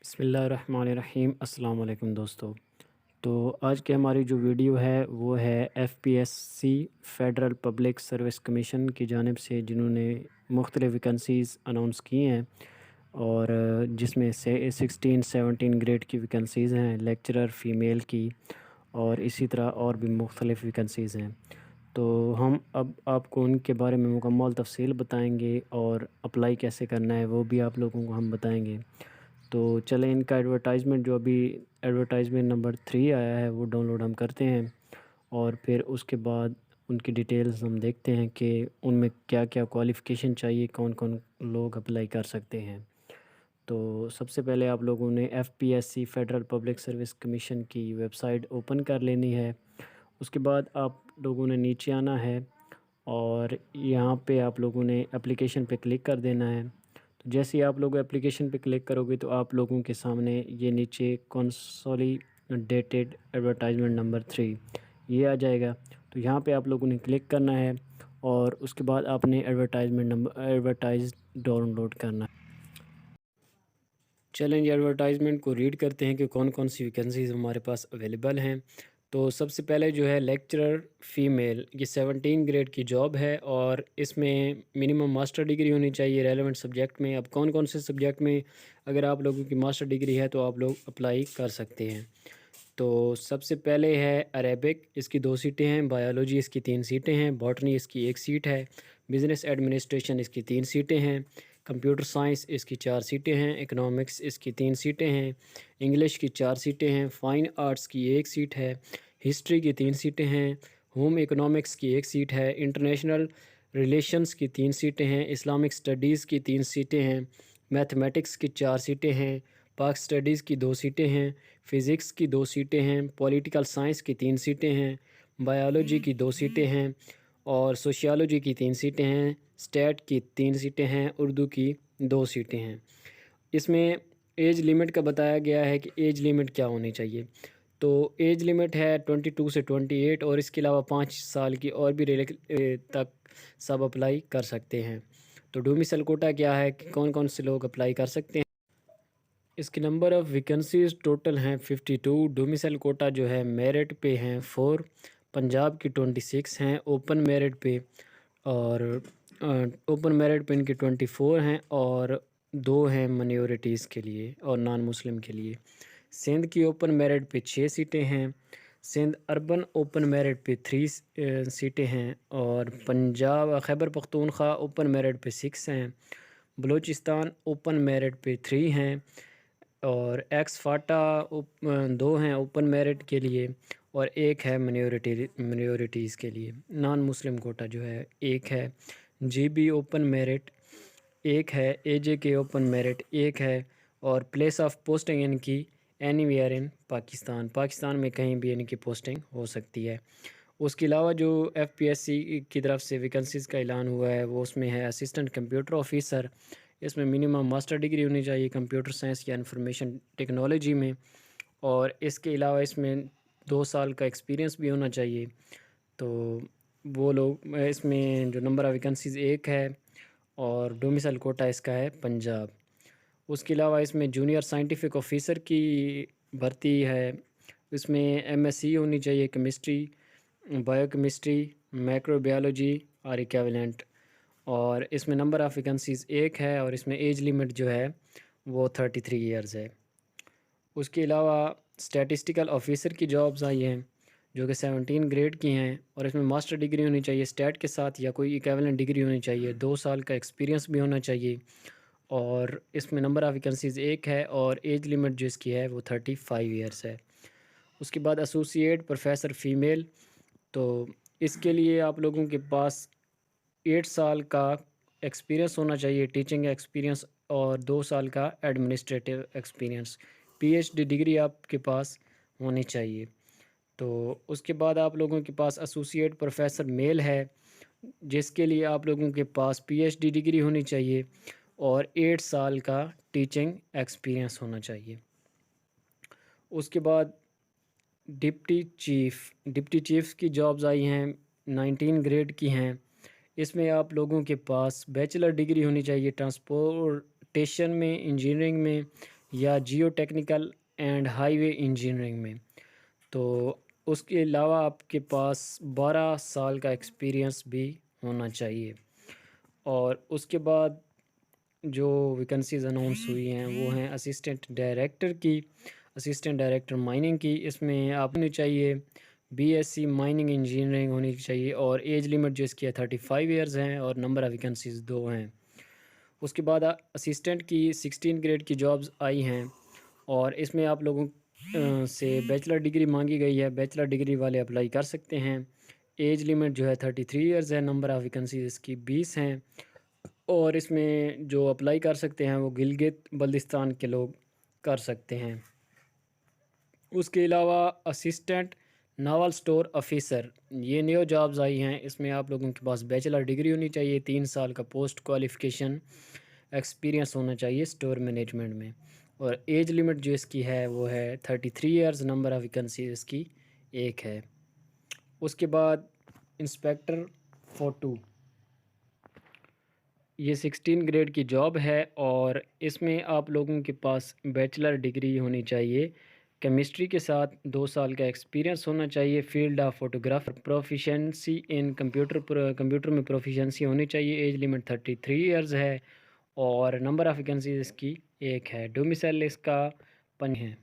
बिस्मिल्लाहिर्रहमानिर्रहीम। अस्सलाम वालेकुम दोस्तों। तो आज की हमारी जो वीडियो है वो है FPSC Federal public service commission की जानिब से, जिन्होंने मुख्तलिफ़ वैकेंसीज़ अनाउंस की हैं और जिसमें से 16-17 ग्रेड की वैकेंसीज़ हैं, लेक्चरर फ़ीमेल की, और इसी तरह और भी मुख्तलिफ़ वैकेंसीज़ हैं। तो हम अब आपको उनके बारे में मुकम्मल तफ़सील बताएंगे और अप्लाई कैसे करना है वो भी आप लोगों को हम बताएंगे। तो चलें, इनका एडवर्टाइजमेंट जो अभी एडवर्टाइजमेंट नंबर 3 आया है वो डाउनलोड हम करते हैं और फिर उसके बाद उनकी डिटेल्स हम देखते हैं कि उनमें क्या क्या क्वालिफ़िकेशन चाहिए, कौन कौन लोग अप्लाई कर सकते हैं। तो सबसे पहले आप लोगों ने FPSC Federal public service commission की वेबसाइट ओपन कर लेनी है। उसके बाद आप लोगों ने नीचे आना है और यहाँ पे आप लोगों ने एप्लीकेशन पे क्लिक कर देना है। तो जैसे ही आप लोग एप्लीकेशन पे क्लिक करोगे तो आप लोगों के सामने ये नीचे कंसोलिडेटेड एडवर्टाइजमेंट नंबर 3 ये आ जाएगा। तो यहाँ पे आप लोगों ने क्लिक करना है और उसके बाद आपने एडवर्टाइज डाउनलोड करना है। चलेंगे एडवर्टाइजमेंट को रीड करते हैं कि कौन कौन सी वैकेंसीज़ हमारे पास अवेलेबल हैं। तो सबसे पहले जो है लेक्चरर फ़ीमेल, ये 17 ग्रेड की जॉब है और इसमें मिनिमम मास्टर डिग्री होनी चाहिए रेलेवेंट सब्जेक्ट में। अब कौन कौन से सब्जेक्ट में अगर आप लोगों की मास्टर डिग्री है तो आप लोग अप्लाई कर सकते हैं। तो सबसे पहले है अरेबिक, इसकी 2 सीटें हैं, बायोलॉजी इसकी 3 सीटें हैं, बॉटनी इसकी 1 सीट है, बिज़नेस एडमिनिस्ट्रेशन इसकी 3 सीटें हैं, कंप्यूटर साइंस इसकी 4 सीटें हैं, इकोनॉमिक्स इसकी 3 सीटें हैं, इंग्लिश की 4 सीटें हैं, फ़ाइन आर्ट्स की 1 सीट है, हिस्ट्री की 3 सीटें हैं, होम इकोनॉमिक्स की 1 सीट है, इंटरनेशनल रिलेशंस की 3 सीटें हैं, इस्लामिक स्टडीज़ की 3 सीटें हैं, मैथमेटिक्स की 4 सीटें हैं, पाक स्टडीज़ की 2 सीटें हैं, फ़िज़िक्स की 2 सीटें हैं, पॉलिटिकल साइंस की 3 सीटें हैं, बायोलॉजी की 2 सीटें हैं और सोशियोलॉजी की 3 सीटें हैं, स्टैट की 3 सीटें हैं, उर्दू की 2 सीटें हैं। इसमें एज लिमिट का बताया गया है कि एज लिमिट क्या होनी चाहिए। तो एज लिमिट है 22 से 28 और इसके अलावा 5 साल की और भी तक सब अप्लाई कर सकते हैं। तो डोमिसाइल कोटा क्या है कि कौन-कौन से लोग अप्लाई कर सकते हैं। इसके नंबर ऑफ़ वैकेंसीज़ टोटल हैं 52। डोमिसाइल कोटा जो है मेरिट पे हैं 4, पंजाब की 26 हैं ओपन मेरिट पे, और ओपन मेरिट पे इनके 24 हैं और 2 हैं माइनॉरिटीज़ के लिए और नॉन मुस्लिम के लिए। सिंध की ओपन मेरिट पे 6 सीटें हैं, सिंध अर्बन ओपन मेरिट पे 3 सीटें हैं और पंजाब खैबर पख्तूनख्वा ओपन मेरिट पे 6 हैं, बलूचिस्तान ओपन मेरिट पे 3 हैं और एक्स फाटा 2 हैं ओपन मेरिट के लिए और 1 है माइनॉरिटीज़ के लिए। नॉन मुस्लिम कोटा जो है 1 है, जीबी ओपन मेरिट 1 है, एजेके ओपन मेरिट 1 है और प्लेस ऑफ पोस्टिंग इनकी एनीवेयर इन पाकिस्तान, पाकिस्तान में कहीं भी इनकी पोस्टिंग हो सकती है। उसके अलावा जो एफपीएससी की तरफ से वैकेंसीज़ का ऐलान हुआ है वो उसमें है असिस्टेंट कंप्यूटर ऑफिसर। इसमें मिनिमम मास्टर डिग्री होनी चाहिए कंप्यूटर साइंस या इंफॉर्मेशन टेक्नोलॉजी में, और इसके अलावा इसमें 2 साल का एक्सपीरियंस भी होना चाहिए। तो वो लोग इसमें जो नंबर ऑफ़ वैकेंसीज़ 1 है और डोमिसाइल कोटा इसका है पंजाब। उसके अलावा इसमें जूनियर साइंटिफिक ऑफिसर की भर्ती है। इसमें एमएससी होनी चाहिए केमिस्ट्री, बायोकेमिस्ट्री, माइक्रोबायोलॉजी और इक्विवेलेंट, और इसमें नंबर ऑफ़ वैकेंसीज़ 1 है और इसमें एज लिमिट जो है वो 33 इयर्स है। उसके अलावा स्टैटिस्टिकल ऑफिसर की जॉब्स आई हैं जो कि 17 ग्रेड की हैं और इसमें मास्टर डिग्री होनी चाहिए स्टैट के साथ या कोई इक्विवेलेंट डिग्री होनी चाहिए, 2 साल का एक्सपीरियंस भी होना चाहिए और इसमें नंबर ऑफ़ वैकेंसीज़ 1 है और एज लिमिट जो इसकी है वो 35 इयर्स है। उसके बाद एसोसिएट प्रोफेसर फ़ीमेल, तो इसके लिए आप लोगों के पास 8 साल का एक्सपीरियंस होना चाहिए टीचिंग एक्सपीरियंस और 2 साल का एडमिनिस्ट्रेटिव एक्सपीरियंस, पीएचडी डिग्री आपके पास होनी चाहिए। तो उसके बाद आप लोगों के पास एसोसिएट प्रोफेसर मेल है जिसके लिए आप लोगों के पास पीएचडी डिग्री होनी चाहिए और 8 साल का टीचिंग एक्सपीरियंस होना चाहिए। उसके बाद डिप्टी चीफ़ की जॉब्स आई हैं, 19 ग्रेड की हैं। इसमें आप लोगों के पास बैचलर डिग्री होनी चाहिए ट्रांसपोर्टेशन में, इंजीनियरिंग में या जियो टेक्निकल एंड हाईवे इंजीनियरिंग में। तो उसके अलावा आपके पास 12 साल का एक्सपीरियंस भी होना चाहिए। और उसके बाद जो वैकेंसीज अनाउंस हुई हैं वो हैं असिस्टेंट डायरेक्टर की, असिस्टेंट डायरेक्टर माइनिंग की। इसमें आप होनी चाहिए बीएससी माइनिंग इंजीनियरिंग होनी चाहिए, और एज लिमिट जो इसकी है 35 ईयर्स हैं, और नंबर ऑफ़ वैकेंसीज 2 हैं। उसके बाद असिस्टेंट की 16 ग्रेड की जॉब्स आई हैं, और इसमें आप लोगों से बैचलर डिग्री मांगी गई है। बैचलर डिग्री वाले अप्लाई कर सकते हैं। एज लिमिट जो है 33 ईयर्स है, नंबर ऑफ़ वैकेंसीज इसकी 20 हैं। और इसमें जो अप्लाई कर सकते हैं वो गिलगित बल्तिस्तान के लोग कर सकते हैं। उसके अलावा असिस्टेंट नावल स्टोर ऑफिसर, ये न्यू जॉब्स आई हैं। इसमें आप लोगों के पास बैचलर डिग्री होनी चाहिए, 3 साल का पोस्ट क्वालिफिकेशन एक्सपीरियंस होना चाहिए स्टोर मैनेजमेंट में। और एज लिमिट जो इसकी है वो है 33 ईयर्स, नंबर ऑफ़ वैकेंसी इसकी 1 है। उसके बाद इंस्पेक्टर फोटू, ये 16 ग्रेड की जॉब है, और इसमें आप लोगों के पास बैचलर डिग्री होनी चाहिए। केमिस्ट्री के साथ 2 साल का एक्सपीरियंस होना चाहिए। Field of photograph, proficiency in computer में प्रोफिशेंसी होनी चाहिए। एज लिमिट 33 ईयर्स है, और नंबर ऑफ़ वैकेंसीज इसकी 1 है। डोमिसाइल इसका पन है।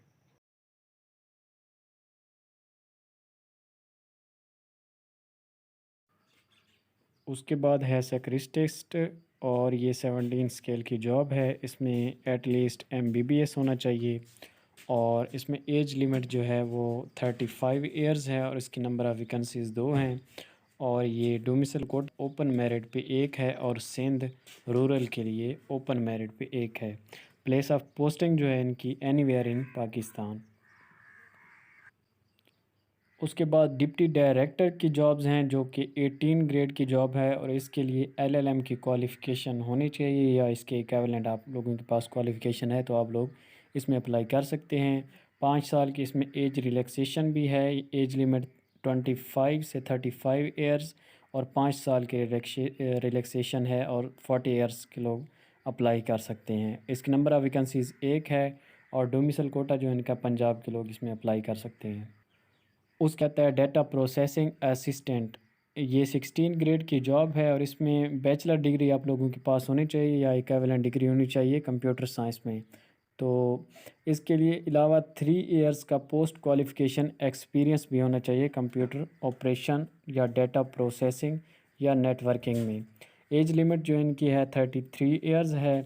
उसके बाद है सेक्रेटरिस्ट, और ये 17 स्केल की जॉब है। इसमें एटलीस्ट एमबीबीएस होना चाहिए, और इसमें एज लिमिट जो है वो 35 ईयर्स है, और इसकी नंबर ऑफ़ वैकेंसीज 2 हैं। और ये डोमिसल कोड ओपन मेरिट पे 1 है, और सिंध रूरल के लिए ओपन मेरिट पे 1 है। प्लेस ऑफ पोस्टिंग जो है इनकी एनीवेयर इन पाकिस्तान। उसके बाद डिप्टी डायरेक्टर की जॉब्स हैं, जो कि 18 ग्रेड की जॉब है, और इसके लिए एलएलएम की क्वालिफ़िकेशन होनी चाहिए, या इसके इक्विवेलेंट आप लोगों के पास क्वालिफ़िकेशन है तो आप लोग इसमें अप्लाई कर सकते हैं। 5 साल की इसमें एज रिलैक्सेशन भी है। एज लिमिट 25 से 35 ईयर्स, और 5 साल के रिलैक्सेशन है, और 40 ईयर्स के लोग अप्लाई कर सकते हैं। इसकी नंबर ऑफ़ वैकेंसीज़ 1 है, और डोमिसल कोटा जो इनका पंजाब के लोग इसमें अप्लाई कर सकते हैं। उसका आता है डाटा प्रोसेसिंग असिस्टेंट, ये 16 ग्रेड की जॉब है, और इसमें बैचलर डिग्री आप लोगों के पास होनी चाहिए, या इक्विवेलेंट डिग्री होनी चाहिए कंप्यूटर साइंस में। तो इसके लिए अलावा 3 इयर्स का पोस्ट क्वालिफ़िकेशन एक्सपीरियंस भी होना चाहिए कंप्यूटर ऑपरेशन, या डाटा प्रोसेसिंग, या नेटवर्किंग में। एज लिमिट जो इनकी है 33 इयर्स है।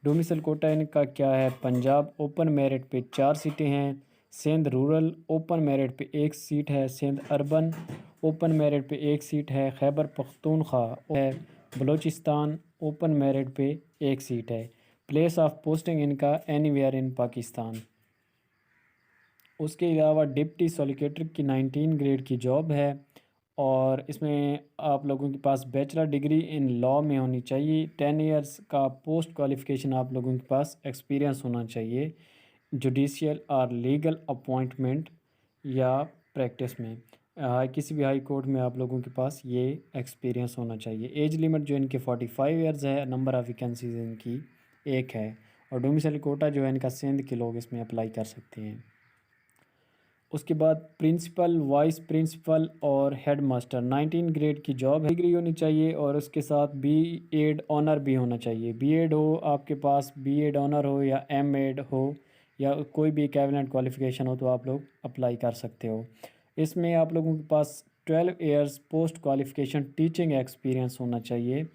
डोमिसल कोटा इनका क्या है, पंजाब ओपन मेरिट पे 4 सीटें हैं। सिंध रूरल ओपन मेरिट पे 1 सीट है। सिंध अर्बन ओपन मेरिट पे 1 सीट है। खैबर पख्तूनख्वा है। बलूचिस्तान ओपन मेरिट पे 1 सीट है। प्लेस ऑफ पोस्टिंग इनका एनीवेयर इन पाकिस्तान। उसके अलावा डिप्टी सोलिसिटर की 19 ग्रेड की जॉब है, और इसमें आप लोगों के पास बैचलर डिग्री इन लॉ में होनी चाहिए। 10 इयर्स का पोस्ट क्वालिफ़िकेशन आप लोगों के पास एक्सपीरियंस होना चाहिए जुडिशियल और लीगल अपॉइंटमेंट या प्रैक्टिस में। किसी भी हाई कोर्ट में आप लोगों के पास ये एक्सपीरियंस होना चाहिए। एज लिमिट जो इनकी 45 इयर्स है। नंबर ऑफ़ वैकेंसीज इनकी 1 है, और डोमिसाइल कोटा जो है इनका सिंध के लोग इसमें अप्लाई कर सकते हैं। उसके बाद प्रिंसिपल, वाइस प्रिंसिपल और हेड मास्टर 19 ग्रेड की जॉब है। डिग्री होनी चाहिए, और उसके साथ बीएड ऑनर भी होना चाहिए। बीएड हो आपके पास, बीएड ऑनर हो या एमएड हो, या कोई भी इक्विवेलेंट क्वालिफ़िकेशन हो तो आप लोग अप्लाई कर सकते हो। इसमें आप लोगों के पास 12 years post qualification teaching experience होना चाहिए,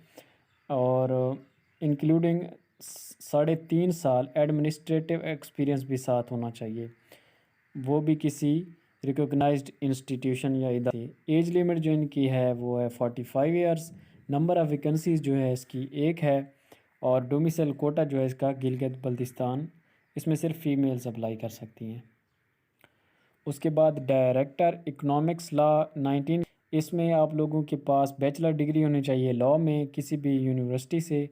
और इंक्लूडिंग 3.5 साल एडमिनिस्ट्रेटिव एक्सपीरियंस भी साथ होना चाहिए, वो भी किसी रिकॉग्नाइज्ड इंस्टीट्यूशन या इदारे। एज लिमिट जो इनकी है वो है 45 इयर्स। नंबर ऑफ़ वैकेंसीज जो है इसकी 1 है, और डोमिसाइल कोटा जो है इसका गिलगित बल्तिस्तान, इसमें सिर्फ फ़ीमेल्स अप्लाई कर सकती हैं। उसके बाद डायरेक्टर इकोनॉमिक्स लॉ 19, इसमें आप लोगों के पास बैचलर डिग्री होनी चाहिए लॉ में किसी भी यूनिवर्सिटी से,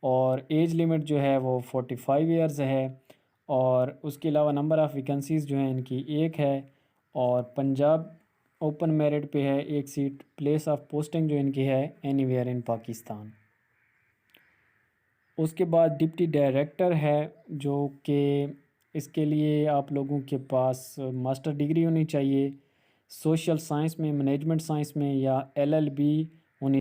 और एज लिमिट जो है वो 45 इयर्स है। और उसके अलावा नंबर ऑफ़ वैकेंसीज़ जो हैं इनकी 1 है, और पंजाब ओपन मेरिट पे है 1 सीट। प्लेस ऑफ पोस्टिंग जो इनकी है एनीवेयर इन पाकिस्तान। उसके बाद डिप्टी डायरेक्टर है, जो कि इसके लिए आप लोगों के पास मास्टर डिग्री होनी चाहिए सोशल साइंस में, मैनेजमेंट साइंस में, या एलएलबी होनी।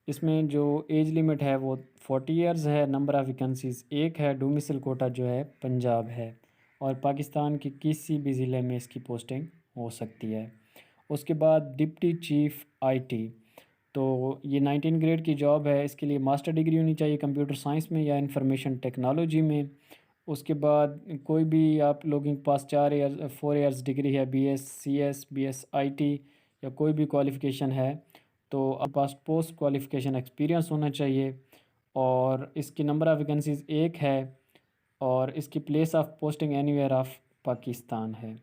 इसमें जो एज लिमिट है वो 40 इयर्स है। नंबर ऑफ़ वैकेंसीज़ एक है। डोमिसाइल कोटा जो है पंजाब है, और पाकिस्तान के किसी भी ज़िले में इसकी पोस्टिंग हो सकती है। उसके बाद डिप्टी चीफ आईटी, तो ये 19 ग्रेड की जॉब है। इसके लिए मास्टर डिग्री होनी चाहिए कंप्यूटर साइंस में या इंफॉर्मेशन टेक्नोलॉजी में। उसके बाद कोई भी आप लोगों के पास 4 इयर्स डिग्री है, बीएस सीएस, बीएस आईटी, या कोई भी क्वालिफ़िकेशन है, तो आपके पास पोस्ट क्वालिफ़िकेशन एक्सपीरियंस होना चाहिए। और इसकी नंबर ऑफ़ वैकेंसीज़ एक है, और इसकी place of posting anywhere of Pakistan है।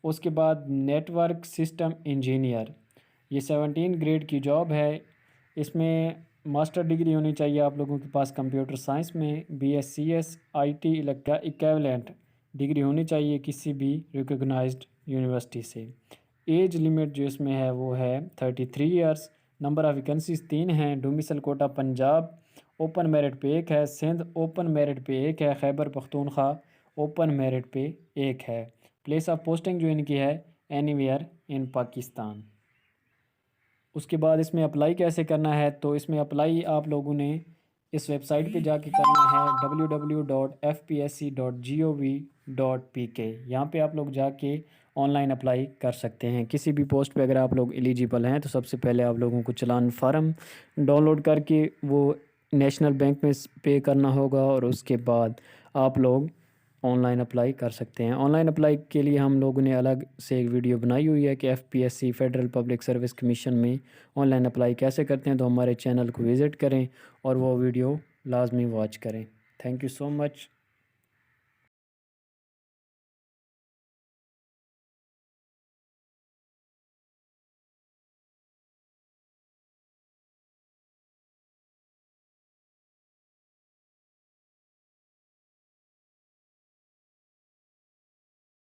उसके बाद नेटवर्क सिस्टम इंजीनियर, ये 17 ग्रेड की जॉब है। इसमें मास्टर डिग्री होनी चाहिए आप लोगों के पास कंप्यूटर साइंस में, बीएससीएस आईटी इक्विवेलेंट डिग्री होनी चाहिए किसी भी रिकॉग्नाइज्ड यूनिवर्सिटी से। एज लिमिट जो इसमें है वो है 33 इयर्स। नंबर ऑफ़ वैकेंसीज 3 हैं। Domicile quota Punjab, open merit पे एक है। सिंध ओपन मेरिट पे एक है। खैबर पख्तूनख्वा ओपन मेरिट पे एक है। प्लेस ऑफ पोस्टिंग जो इनकी है एनीवेयर इन पाकिस्तान। उसके बाद इसमें अप्लाई कैसे करना है, तो इसमें अप्लाई आप लोगों ने इस वेबसाइट पे जाके करना है www.fpsc.gov.pk। यहाँ पे आप लोग जाके ऑनलाइन अप्लाई कर सकते हैं किसी भी पोस्ट पे। अगर आप लोग एलिजिबल हैं तो सबसे पहले आप लोगों को चलान फार्म डाउनलोड करके वो नेशनल बैंक में पे करना होगा, और उसके बाद आप लोग ऑनलाइन अप्लाई कर सकते हैं। ऑनलाइन अप्लाई के लिए हम लोगों ने अलग से एक वीडियो बनाई हुई है कि FPSC federal public service commission में ऑनलाइन अप्लाई कैसे करते हैं, तो हमारे चैनल को विज़िट करें और वो वीडियो लाजमी वॉच करें। Thank you so much.